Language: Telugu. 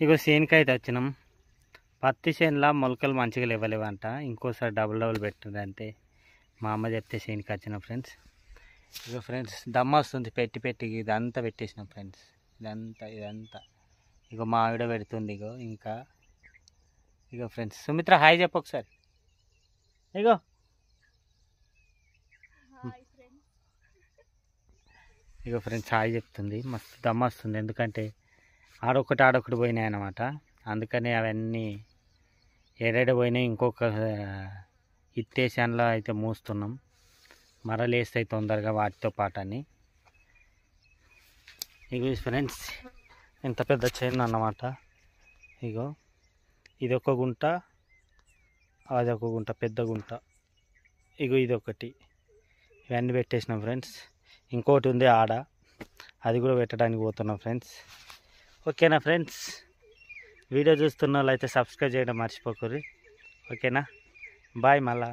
ఇగో చేనుకి అయితే వచ్చినాం. పత్తి చేనులో మొలకలు మంచిగా లేవలేవంట. ఇంకోసారి డబుల్ పెట్టింది అంతే. మా అమ్మ చెప్తే చేనుకి వచ్చిన ఫ్రెండ్స్. ఇగో ఫ్రెండ్స్ దమ్మ వస్తుంది పెట్టి ఇదంతా పెట్టేసినాం ఫ్రెండ్స్. ఇదంతా ఇగో మా ఆవిడ పెడుతుంది. ఇంకా ఇగో ఫ్రెండ్స్ సుమిత్ర హాయ్ చెప్పు ఒకసారి. ఇగో ఫ్రెండ్స్ హాయ్ చెప్తుంది. మస్తు దమ్మ వస్తుంది, ఎందుకంటే ఆడొకటి పోయినాయి అన్నమాట. అందుకని అవన్నీ ఏడేడ పోయినాయి. ఇంకొక ఇత్తేసాన్లో అయితే మూస్తున్నాం. మరలేస్తాయి తొందరగా వాటితో పాటు అని. ఇగో ఫ్రెండ్స్ ఇంత పెద్ద చైన్ అన్నమాట. ఇగో ఇదొక గుంట, అదొక గుంట, పెద్ద గుంట. ఇగో ఇదొకటి. ఇవన్నీ పెట్టేసినాం ఫ్రెండ్స్. ఇంకోటి ఉంది ఆడ, అది కూడా పెట్టడానికి పోతున్నాం ఫ్రెండ్స్. ఓకేనా ఫ్రెండ్స్, వీడియో చూస్తున్న వాళ్ళు అయితే సబ్స్క్రైబ్ చేయడం మర్చిపోకూరి. ఓకేనా, బాయ్. మళ్ళా